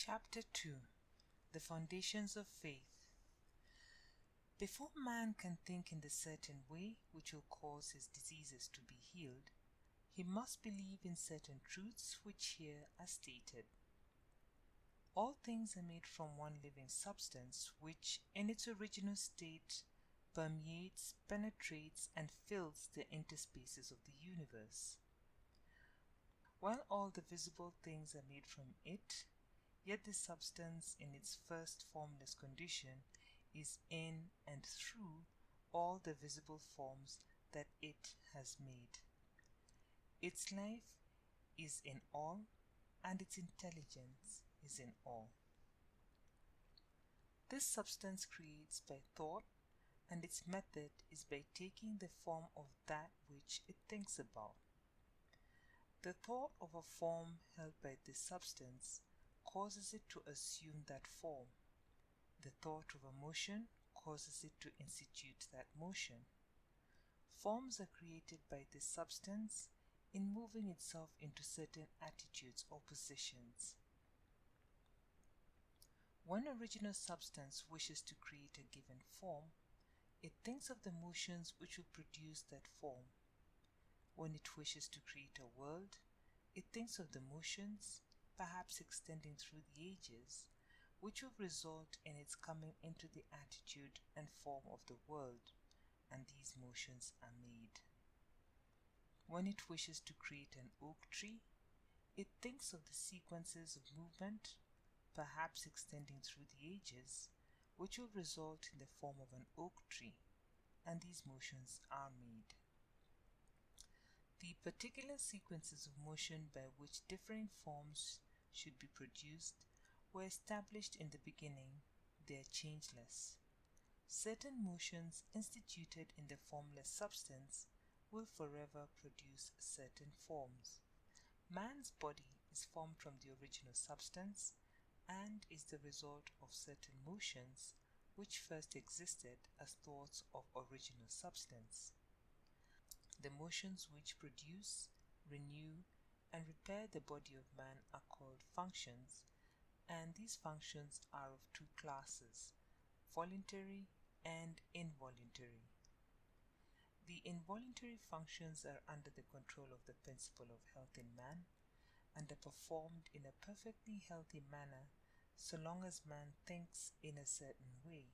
Chapter 2. The Foundations of Faith. Before man can think in the certain way which will cause his diseases to be healed, he must believe in certain truths which here are stated. All things are made from one living substance which, in its original state, permeates, penetrates, and fills the interspaces of the universe. While all the visible things are made from it, yet this substance in its first formless condition is in and through all the visible forms that it has made. Its life is in all, and its intelligence is in all. This substance creates by thought, and its method is by taking the form of that which it thinks about. The thought of a form held by this substance causes it to assume that form. The thought of a motion causes it to institute that motion. Forms are created by this substance in moving itself into certain attitudes or positions. When original substance wishes to create a given form, it thinks of the motions which will produce that form. When it wishes to create a world, it thinks of the motions, perhaps extending through the ages, which will result in its coming into the attitude and form of the world, and these motions are made. When it wishes to create an oak tree, it thinks of the sequences of movement, perhaps extending through the ages, which will result in the form of an oak tree, and these motions are made. The particular sequences of motion by which differing forms should be produced were established in the beginning. They are changeless. Certain motions instituted in the formless substance will forever produce certain forms. Man's body is formed from the original substance and is the result of certain motions which first existed as thoughts of original substance. The motions which produce, renew, and repair the body of man are called functions, and these functions are of two classes, voluntary and involuntary. The involuntary functions are under the control of the principle of health in man, and are performed in a perfectly healthy manner so long as man thinks in a certain way.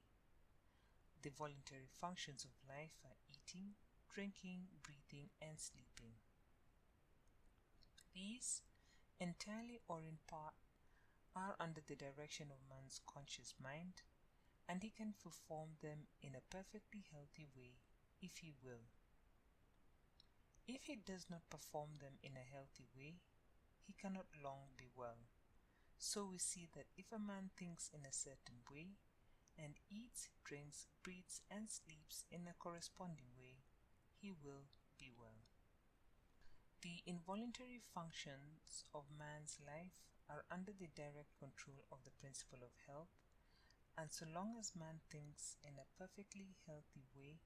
The voluntary functions of life are eating, drinking, breathing, and sleeping. These, entirely or in part, are under the direction of man's conscious mind, and he can perform them in a perfectly healthy way if he will. If he does not perform them in a healthy way, he cannot long be well. So we see that if a man thinks in a certain way, and eats, drinks, breathes, and sleeps in a corresponding way, he will be well. The involuntary functions of man's life are under the direct control of the principle of health, and so long as man thinks in a perfectly healthy way,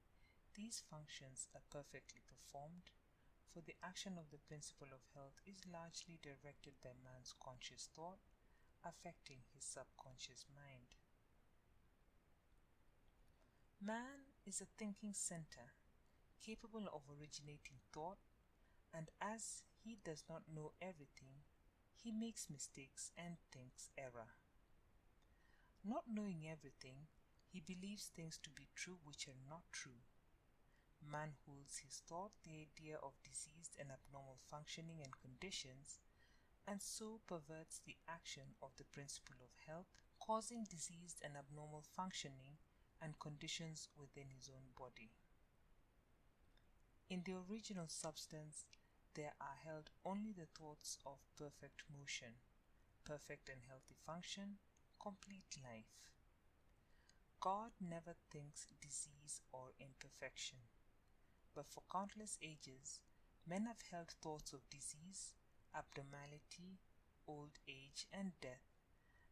these functions are perfectly performed, for the action of the principle of health is largely directed by man's conscious thought, affecting his subconscious mind. Man is a thinking center, capable of originating thought, and as he does not know everything, he makes mistakes and thinks error. Not knowing everything, he believes things to be true which are not true. Man holds his thought the idea of diseased and abnormal functioning and conditions, and so perverts the action of the principle of health, causing diseased and abnormal functioning and conditions within his own body. In the original substance, there are held only the thoughts of perfect motion, perfect and healthy function, complete life. God never thinks disease or imperfection, but for countless ages, men have held thoughts of disease, abnormality, old age, and death,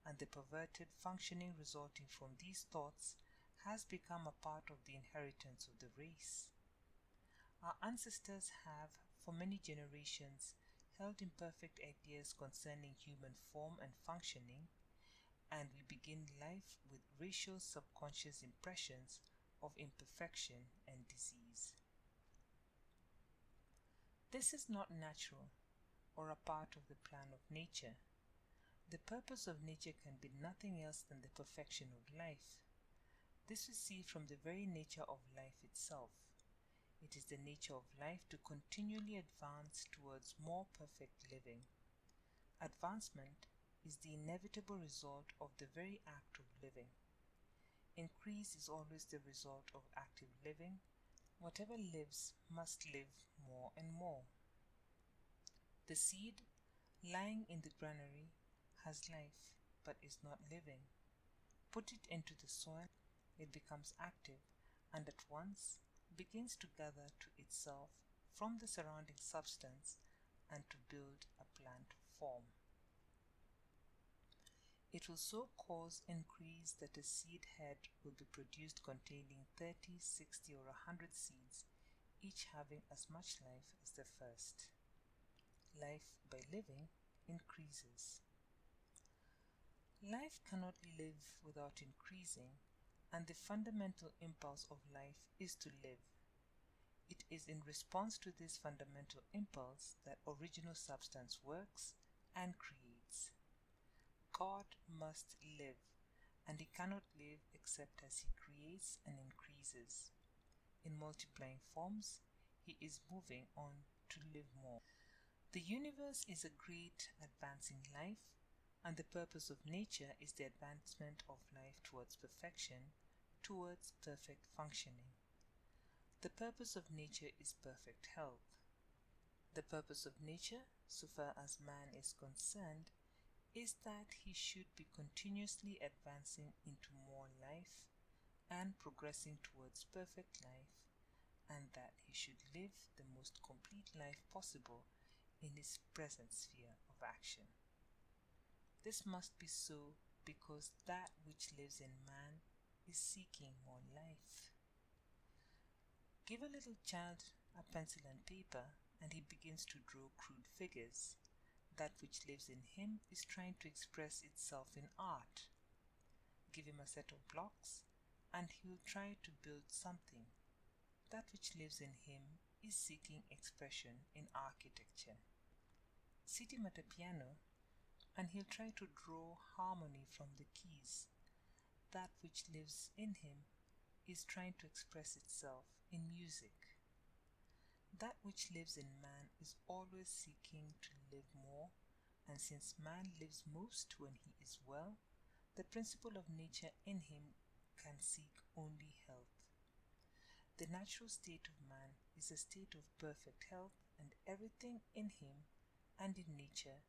and the perverted functioning resulting from these thoughts has become a part of the inheritance of the race. Our ancestors have, for many generations, held imperfect ideas concerning human form and functioning, and we begin life with racial subconscious impressions of imperfection and disease. This is not natural or a part of the plan of nature. The purpose of nature can be nothing else than the perfection of life. This we see from the very nature of life itself. It is the nature of life to continually advance towards more perfect living. Advancement is the inevitable result of the very act of living. Increase is always the result of active living. Whatever lives must live more and more. The seed lying in the granary has life but is not living. Put it into the soil, it becomes active and at once begins to gather to itself from the surrounding substance and to build a plant form. It will so cause increase that a seed head will be produced containing 30, 60 or 100 seeds, each having as much life as the first. Life by living increases. Life cannot live without increasing, and the fundamental impulse of life is to live. It is in response to this fundamental impulse that original substance works and creates. God must live, and he cannot live except as he creates and increases. In multiplying forms, he is moving on to live more. The universe is a great advancing life, and the purpose of nature is the advancement of life towards perfection, towards perfect functioning. The purpose of nature is perfect health. The purpose of nature, so far as man is concerned, is that he should be continuously advancing into more life and progressing towards perfect life, and that he should live the most complete life possible in his present sphere of action. This must be so because that which lives in man is seeking more life. Give a little child a pencil and paper and he begins to draw crude figures. That which lives in him is trying to express itself in art. Give him a set of blocks and he will try to build something. That which lives in him is seeking expression in architecture. Sit him at a piano and he'll try to draw harmony from the keys. That which lives in him is trying to express itself in music. That which lives in man is always seeking to live more, and since man lives most when he is well, the principle of nature in him can seek only health. The natural state of man is a state of perfect health, and everything in him and in nature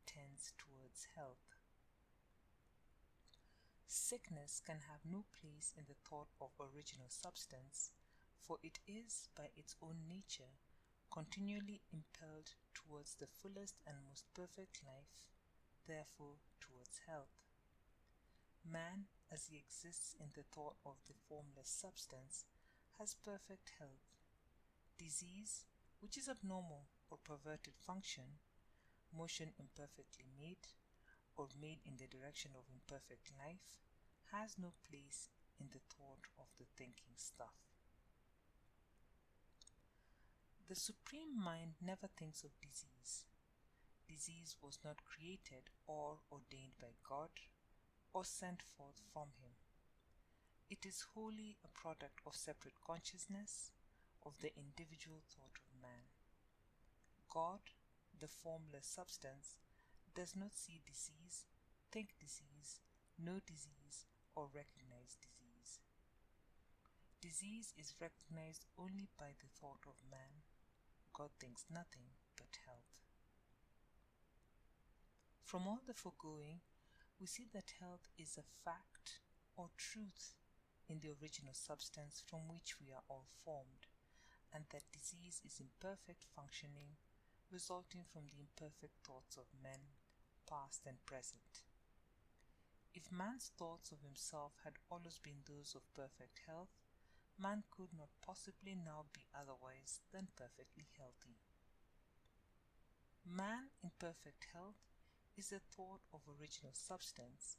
tends towards health. Sickness can have no place in the thought of original substance, for it is, by its own nature, continually impelled towards the fullest and most perfect life, therefore towards health. Man, as he exists in the thought of the formless substance, has perfect health. Disease, which is abnormal or perverted function, motion imperfectly made, or made in the direction of imperfect life, has no place in the thought of the thinking stuff. The Supreme Mind never thinks of disease. Disease was not created or ordained by God or sent forth from him. It is wholly a product of separate consciousness of the individual thought of man. God, the formless substance, does not see disease, think disease, know disease, or recognize disease. Disease is recognized only by the thought of man. God thinks nothing but health. From all the foregoing, we see that health is a fact or truth in the original substance from which we are all formed, and that disease is imperfect functioning resulting from the imperfect thoughts of men, past and present. If man's thoughts of himself had always been those of perfect health, man could not possibly now be otherwise than perfectly healthy. Man in perfect health is the thought of original substance,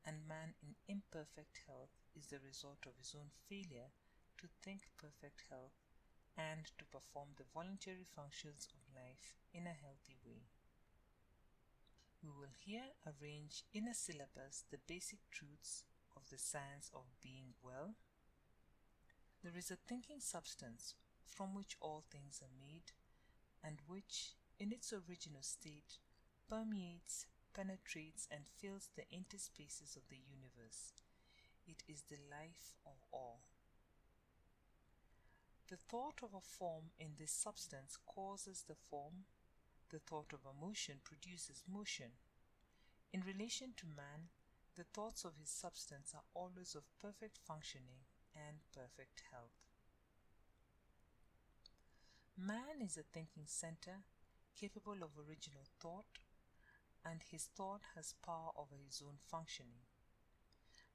and man in imperfect health is the result of his own failure to think perfect health and to perform the voluntary functions of life in a healthy way. We will here arrange in a syllabus the basic truths of the science of being well. There is a thinking substance from which all things are made, and which, in its original state, permeates, penetrates, and fills the interspaces of the universe. It is the life of all. The thought of a form in this substance causes the form. The thought of a motion produces motion. In relation to man, the thoughts of his substance are always of perfect functioning and perfect health. Man is a thinking center, capable of original thought, and his thought has power over his own functioning.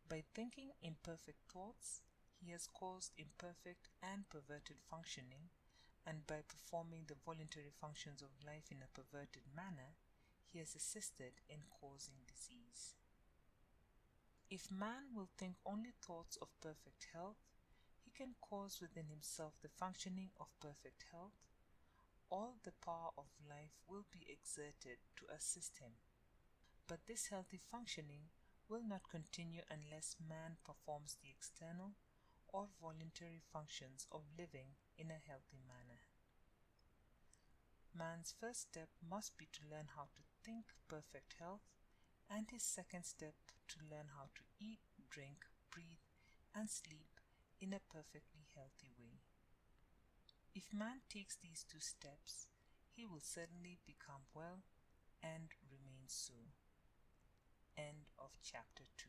By thinking imperfect thoughts, he has caused imperfect and perverted functioning, and by performing the voluntary functions of life in a perverted manner, he has assisted in causing disease. If man will think only thoughts of perfect health, he can cause within himself the functioning of perfect health. All the power of life will be exerted to assist him. But this healthy functioning will not continue unless man performs the external or voluntary functions of living in a healthy manner. Man's first step must be to learn how to think perfect health, and his second step to learn how to eat, drink, breathe, and sleep in a perfectly healthy way. If man takes these two steps, he will certainly become well and remain so. End of chapter 2.